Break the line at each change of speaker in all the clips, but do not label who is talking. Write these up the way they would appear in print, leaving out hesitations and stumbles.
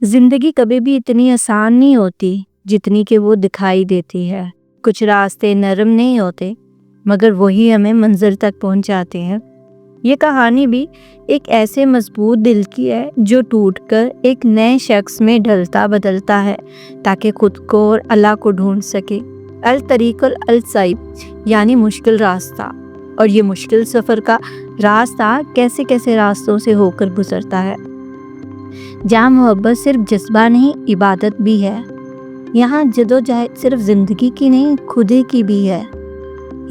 जिंदगी कभी भी इतनी आसान नहीं होती जितनी कि वो दिखाई देती है। कुछ रास्ते नरम नहीं होते मगर वही हमें मंजिल तक पहुंचाते हैं। ये कहानी भी एक ऐसे मजबूत दिल की है जो टूटकर एक नए शख्स में ढलता बदलता है ताकि खुद को और अल्लाह को ढूंढ सके। अल तरीकुल अल साइब यानी मुश्किल रास्ता। और ये मुश्किल सफ़र का रास्ता कैसे कैसे रास्तों से होकर गुजरता है, जहाँ मोहब्बत सिर्फ जज्बा नहीं इबादत भी है। यहाँ जदोजहद सिर्फ ज़िंदगी की नहीं खुदे की भी है।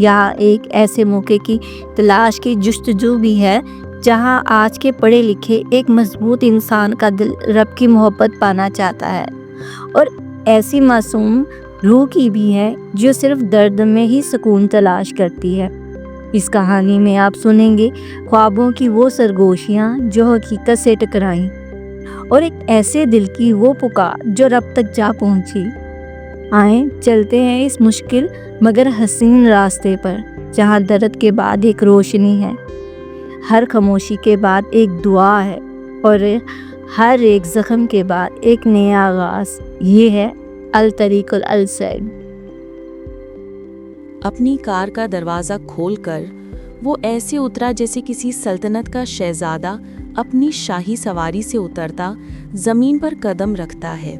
यहाँ एक ऐसे मौके की तलाश की जुस्तजू भी है जहाँ आज के पढ़े लिखे एक मजबूत इंसान का दिल रब की मोहब्बत पाना चाहता है, और ऐसी मासूम रूह की भी है जो सिर्फ दर्द में ही सुकून तलाश करती है। इस कहानी में आप सुनेंगे ख्वाबों की वो सरगोशियाँ जो हकीकत से टकराईं, और एक ऐसे दिल की वो पुकार जो रब तक जा पहुंची। आए चलते हैं इस मुश्किल मगर हसीन रास्ते पर, जहां दर्द के बाद एक रोशनी है, हर खामोशी के बाद एक दुआ है, और हर एक जख्म के बाद एक नया आगाज। ये है अल तरीकुल अल सैब।
अपनी कार का दरवाज़ा खोलकर वो ऐसे उतरा जैसे किसी सल्तनत का शहजादा अपनी शाही सवारी से उतरता ज़मीन पर कदम रखता है।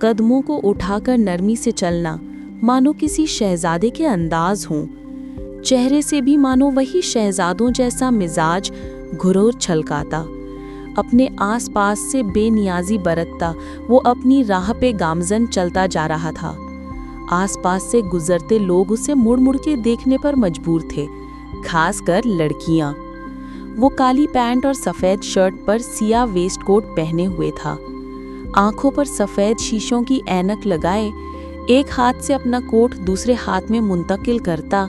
कदमों को उठाकर नरमी से चलना मानो किसी शहजादे के अंदाज हों। चेहरे से भी मानो वही शहजादों जैसा मिजाज घुरोर छलकाता। अपने आसपास से बेनियाजी बरतता वो अपनी राह पे गामजन चलता जा रहा था। आसपास से गुजरते लोग उसे मुड़ मुड़ के देखने पर मजबूर थे, खासकर लड़कियां। वो काली पैंट और सफ़ेद शर्ट पर सिया वेस्ट कोट पहने हुए था। आंखों पर सफ़ेद शीशों की ऐनक लगाए, एक हाथ से अपना कोट दूसरे हाथ में मुंतकिल करता,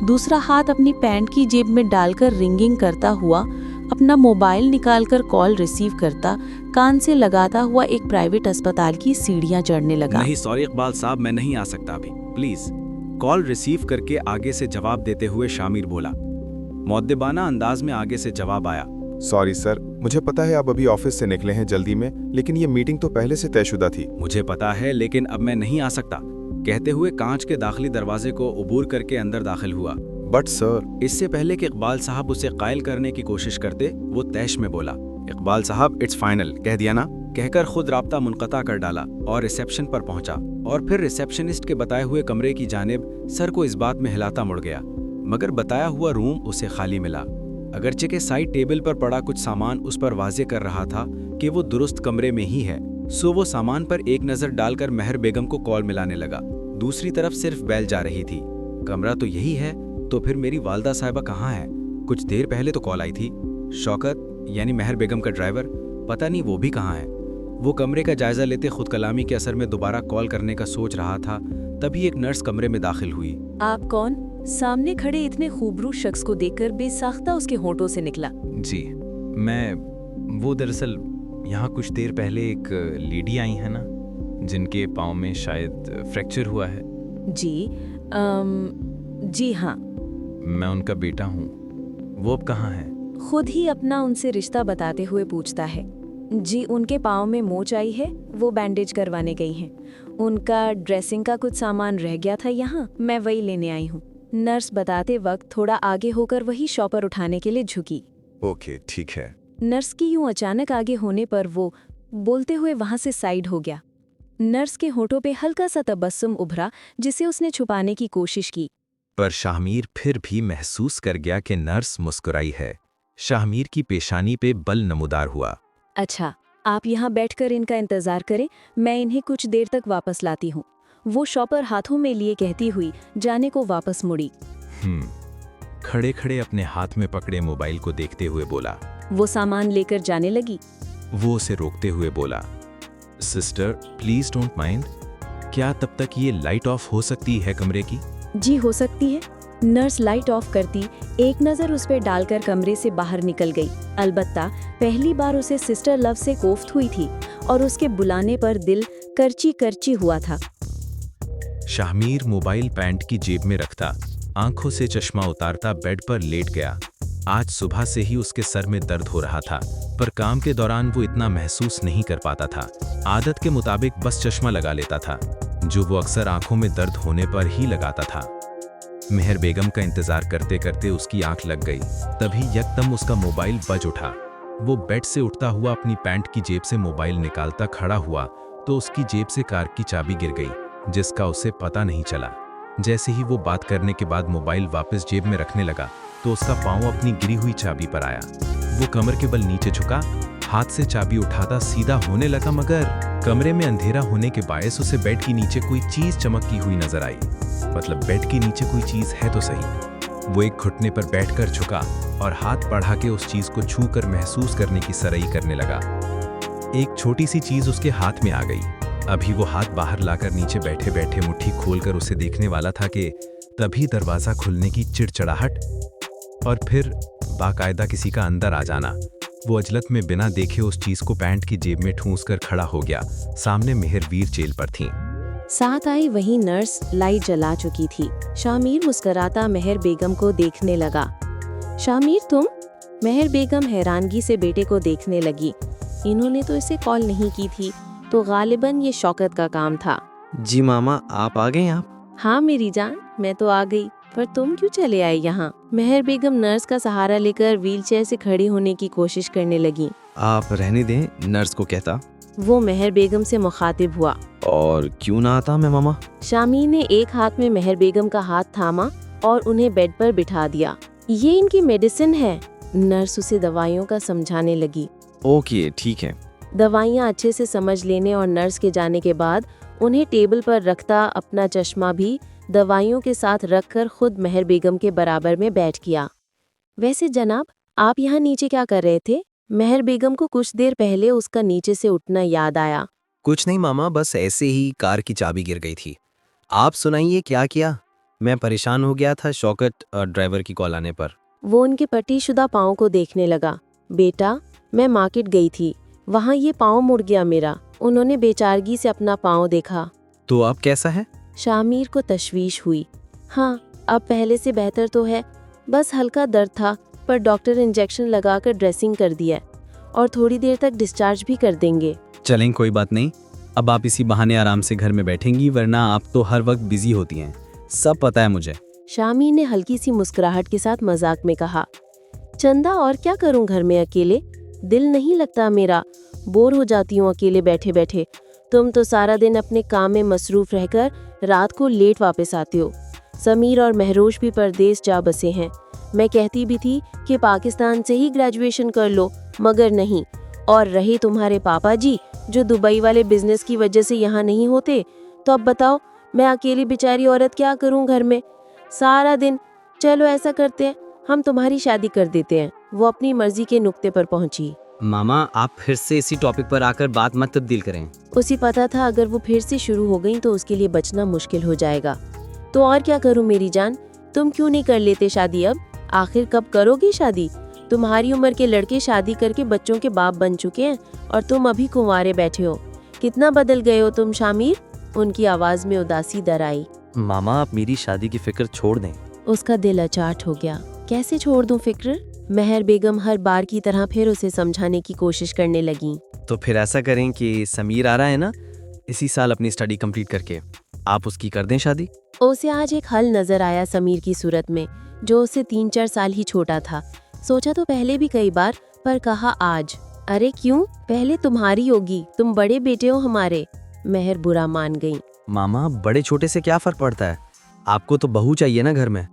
दूसरा हाथ अपनी पैंट की जेब में डालकर रिंगिंग करता हुआ अपना मोबाइल निकालकर कॉल रिसीव करता, कान से लगाता हुआ एक प्राइवेट अस्पताल की सीढ़ियां चढ़ने लगा।
नहीं सॉरी इकबाल साहब, मैं नहीं आ सकता अभी, प्लीज। कॉल रिसीव करके आगे से जवाब देते हुए शामिर बोला। मुअद्दिबाना अंदाज में आगे से जवाब आया।
सॉरी सर, मुझे पता है आप अभी ऑफिस से निकले हैं जल्दी में, लेकिन ये मीटिंग तो पहले से तयशुदा थी।
मुझे पता है लेकिन अब मैं नहीं आ सकता, कहते हुए कांच के दाखिली दरवाजे को उबूर करके अंदर दाखिल हुआ।
बट सर,
इससे पहले कि इकबाल साहब उसे कायल करने की कोशिश करते, वो तैश में बोला, इकबाल साहब इट्स फाइनल, कह दिया ना, कहकर खुद राब्ता मुनक़ता कर डाला और रिसेप्शन पर पहुंचा, और फिर रिसेप्शनिस्ट के बताए हुए कमरे की जानिब सर को इस बात में हिलाता मुड़ गया, मगर बताया हुआ रूम उसे खाली मिला। अगरचे के साइड टेबल पर पड़ा कुछ सामान उस पर वाजे कर रहा था कि वो दुरुस्त कमरे में ही है, सो वो सामान पर एक नज़र डालकर महर बेगम को कॉल मिलाने लगा। दूसरी तरफ सिर्फ बैल जा रही थी। कमरा तो यही है, तो फिर मेरी वालदा साहिबा कहाँ है? कुछ देर पहले तो कॉल आई थी। शौकत यानी महर बेगम का ड्राइवर, पता नहीं वो भी कहाँ है। वो कमरे का जायजा लेते खुद कलामी के असर में दोबारा कॉल करने का सोच रहा था, तभी एक नर्स कमरे में दाखिल हुई।
आप कौन? सामने खड़े इतने खूबरू शख्स को देखकर बेसाख्ता उसके होठों से निकला।
जी मैं, वो दरअसल यहाँ कुछ देर पहले एक लेडी आई है ना, जिनके पाँव में शायद फ्रैक्चर हुआ है।
जी हाँ,
मैं उनका बेटा हूँ। वो अब कहाँ है?
खुद ही अपना उनसे रिश्ता बताते हुए पूछता है। जी, उनके पाँव में मोच आई है, वो बैंडेज करवाने गई हैं। उनका ड्रेसिंग का कुछ सामान रह गया था यहाँ, मैं वही लेने आई हूँ। नर्स बताते वक्त थोड़ा आगे होकर वही शॉपर उठाने के लिए झुकी।
ओके ठीक है।
नर्स की यूं अचानक आगे होने पर वो बोलते हुए वहां से साइड हो गया। नर्स के होठों पे हल्का सा तबस्सुम उभरा जिसे उसने छुपाने की कोशिश की,
पर शाहमीर फिर भी महसूस कर गया कि नर्स मुस्कुराई है। शाहमीर की पेशानी पे बल नमूदार हुआ।
अच्छा, आप यहाँ बैठकर इनका इंतजार करें, मैं इन्हें कुछ देर तक वापस लाती हूँ। वो शॉपर हाथों में लिए कहती हुई जाने को वापस मुड़ी।
खड़े खड़े अपने हाथ में पकड़े मोबाइल को देखते हुए बोला।
वो सामान लेकर जाने लगी।
वो उसे रोकते हुए बोला, सिस्टर प्लीज डोंट माइंड, क्या तब तक ये लाइट ऑफ हो सकती है कमरे की?
जी हो सकती है। नर्स लाइट ऑफ करती एक नज़र उस पर डालकर कमरे से बाहर निकल गई। अलबत्ता पहली बार उसे सिस्टर लव से कोफ्त हुई थी और उसके बुलाने पर दिल करची करची हुआ था।
शाहमीर मोबाइल पैंट की जेब में रखता, आंखों से चश्मा उतारता बेड पर लेट गया। आज सुबह से ही उसके सर में दर्द हो रहा था, पर काम के दौरान वो इतना महसूस नहीं कर पाता था। आदत के मुताबिक बस चश्मा लगा लेता था, जो वो अक्सर आंखों में दर्द होने पर ही लगाता था। मेहर बेगम का इंतजार करते करते उसकी आंख लग गई। तभी यकदम उसका मोबाइल बज उठा। वो बेड से उठता हुआ अपनी पैंट की जेब से मोबाइल निकालता खड़ा हुआ तो उसकी जेब से कार की चाबी गिर गई, जिसका उसे पता नहीं चला। जैसे ही वो बात करने के बाद मोबाइल वापस जेब में रखने लगा तो उसका पांव अपनी गिरी हुई चाबी पर आया। वो कमर के बल नीचे झुका, हाथ से चाबी उठाता सीधा होने लगा, मगर कमरे में अंधेरा होने के बायस उसे बेड के नीचे कोई चीज चमकती हुई नजर आई। मतलब बेड के नीचे कोई चीज है तो सही। वो एक घुटने पर बैठकर झुका और हाथ बढ़ा के उस चीज को छू कर महसूस करने की सरई करने लगा। एक छोटी सी चीज उसके हाथ में आ गई। अभी वो हाथ बाहर लाकर नीचे बैठे बैठे मुट्ठी खोलकर उसे देखने वाला था कि तभी दरवाजा खुलने की चिड़चिड़ाहट और फिर बाकायदा किसी का अंदर आ जाना। वो अजलत में बिना देखे उस चीज को पैंट की जेब में ठूंस कर खड़ा हो गया। सामने मेहरवीर जेल पर थी।
साथ आई वही नर्स लाइट जला चुकी थी। शामिर मुस्कुराता मेहर बेगम को देखने लगा। शामिर तुम? मेहर बेगम हैरानगी से बेटे को देखने लगी। इन्होंने तो इसे कॉल नहीं की थी, तो गालिबन ये शौकत का काम था।
जी मामा, आप आ गए आप?
हाँ मेरी जान, मैं तो आ गई, पर तुम क्यों चले आए यहाँ? मेहर बेगम नर्स का सहारा लेकर व्हीलचेयर से खड़ी होने की कोशिश करने लगी।
आप रहने दें, नर्स को कहता।
वो मेहर बेगम से मुखातिब हुआ।
और क्यों ना आता मैं मामा?
शामिर ने एक हाथ में मेहर बेगम का हाथ थामा और उन्हें बेड पर बिठा दिया। ये इनकी मेडिसिन है। नर्स उसे दवाइयों का समझाने लगी।
ओके, ठीक है।
दवाइयाँ अच्छे से समझ लेने और नर्स के जाने के बाद उन्हें टेबल पर रखता अपना चश्मा भी दवाइयों के साथ रखकर खुद मेहर बेगम के बराबर में बैठ गया। वैसे जनाब, आप यहाँ नीचे क्या कर रहे थे? मेहर बेगम को कुछ देर पहले उसका नीचे से उठना याद आया।
कुछ नहीं मामा, बस ऐसे ही कार की चाबी गिर गई थी। आप सुनाइए क्या किया? मैं परेशान हो गया था शौकत ड्राइवर की कॉल आने पर।
वो उनके पट्टीशुदा पाँव को देखने लगा। बेटा, मैं मार्केट गई थी, वहाँ ये पाँव मुड़ गया मेरा। उन्होंने बेचारगी से अपना पाँव देखा।
तो अब कैसा है?
शामिर को तशवीश हुई। हाँ, अब पहले से बेहतर तो है, बस हल्का दर्द था, पर डॉक्टर इंजेक्शन लगाकर ड्रेसिंग कर दिया और थोड़ी देर तक डिस्चार्ज भी कर देंगे।
चलें, कोई बात नहीं। अब आप इसी बहाने आराम से घर में बैठेंगी, वरना आप तो हर वक्त बिजी होती हैं, सब पता है मुझे।
शामिर ने हल्की सी मुस्कुराहट के साथ मजाक में कहा। चंदा, और क्या करूं घर में अकेले? दिल नहीं लगता मेरा, बोर हो जाती हूँ अकेले बैठे बैठे। तुम तो सारा दिन अपने काम में मसरूफ रहकर रात को लेट वापस आते हो। समीर और महरोश भी परदेश जा बसे हैं। मैं कहती भी थी कि पाकिस्तान से ही ग्रेजुएशन कर लो, मगर नहीं। और रहे तुम्हारे पापा जी, जो दुबई वाले बिजनेस की वजह से यहाँ नहीं होते, तो अब बताओ मैं अकेली बेचारी औरत क्या करूँ घर में सारा दिन। चलो ऐसा करते हैं, हम तुम्हारी शादी कर देते हैं। वो अपनी मर्जी के नुक्ते पर पहुंची।
मामा, आप फिर से इसी टॉपिक पर आकर बात मत तब्दील करें।
उसे पता था अगर वो फिर से शुरू हो गई तो उसके लिए बचना मुश्किल हो जाएगा। तो और क्या करूं मेरी जान, तुम क्यों नहीं कर लेते शादी? अब आखिर कब करोगे शादी? तुम्हारी उम्र के लड़के शादी करके बच्चों के बाप बन चुके हैं और तुम अभी कुंवारे बैठे हो। कितना बदल गए हो तुम शामिर। उनकी आवाज में उदासी दर आई।
मामा, आप मेरी शादी की फिक्र छोड़ दें।
उसका दिल अचाट हो गया। कैसे छोड़ दूं फिक्र? मेहर बेगम हर बार की तरह फिर उसे समझाने की कोशिश करने लगी।
तो फिर ऐसा करें कि समीर आ रहा है ना, इसी साल अपनी स्टडी कंप्लीट करके आप उसकी कर दें शादी।
उसे आज एक हल नजर आया समीर की सूरत में, जो उससे 3-4 साल ही छोटा था। सोचा तो पहले भी कई बार, पर कहा आज। अरे क्यों, पहले तुम्हारी होगी, तुम बड़े बेटे हो हमारे। मेहर बुरा मान गई।
मामा, बड़े छोटे से क्या फर्क पड़ता है? आपको तो बहू चाहिए ना घर में।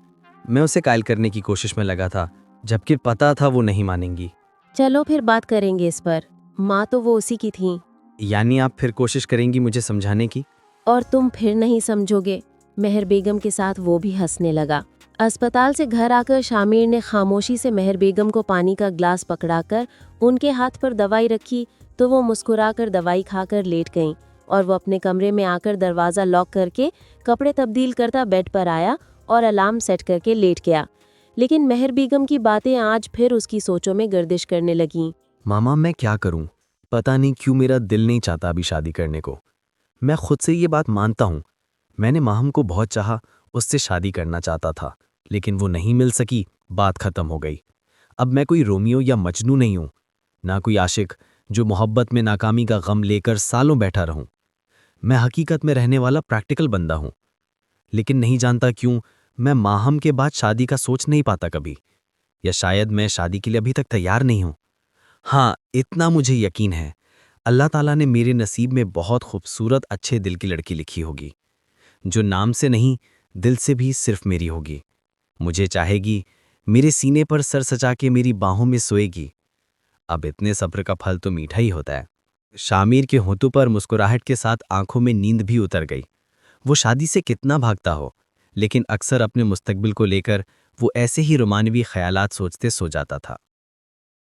मैं उसे कायल करने की कोशिश में लगा था, जबकि पता था वो नहीं मानेंगी।
चलो फिर बात करेंगे इस पर। माँ तो वो उसी की थी।
यानी आप फिर कोशिश करेंगी मुझे समझाने की?
और तुम फिर नहीं समझोगे। मेहर बेगम के साथ वो भी हंसने लगा। अस्पताल से घर आकर शामिर ने खामोशी से मेहर बेगम को पानी का ग्लास पकड़ाकर उनके हाथ पर दवाई रखी, तो वो मुस्कुराकर दवाई खाकर लेट गईं और वो अपने कमरे में आकर दरवाज़ा लॉक करके कपड़े तब्दील करता बेड पर आया और अलार्म सेट करके लेट गया। लेकिन मेहर बेगम की बातें आज फिर उसकी सोचों में गर्दिश करने लगीं।
मामा, मैं क्या करूं? पता नहीं क्यों मेरा दिल नहीं चाहता अभी शादी करने को। मैं खुद से ये बात मानता हूं। मैंने माहम को बहुत चाहा, उससे शादी करना चाहता था, लेकिन वो नहीं मिल सकी, बात खत्म हो गई। अब मैं कोई रोमियो या मजनू नहीं हूं। ना कोई आशिक जो मोहब्बत में नाकामी का गम लेकर सालों बैठा रहूं। मैं हकीकत में रहने वाला प्रैक्टिकल बंदा हूं, लेकिन नहीं जानता क्यों मैं माहम के बाद शादी का सोच नहीं पाता कभी, या शायद मैं शादी के लिए अभी तक तैयार नहीं हूं। हाँ, इतना मुझे यकीन है, अल्लाह ताला ने मेरे नसीब में बहुत खूबसूरत अच्छे दिल की लड़की लिखी होगी, जो नाम से नहीं दिल से भी सिर्फ मेरी होगी। मुझे चाहेगी, मेरे सीने पर सर सजा के मेरी बाहों में सोएगी। अब इतने सब्र का फल तो मीठा ही होता है। शामिर के होठों पर मुस्कुराहट के साथ आंखों में नींद भी उतर गई। वो शादी से कितना भागता हो, लेकिन अक्सर अपने मुस्तकबिल को लेकर वो ऐसे ही रोमानवी ख्यालात सोचते सो जाता था।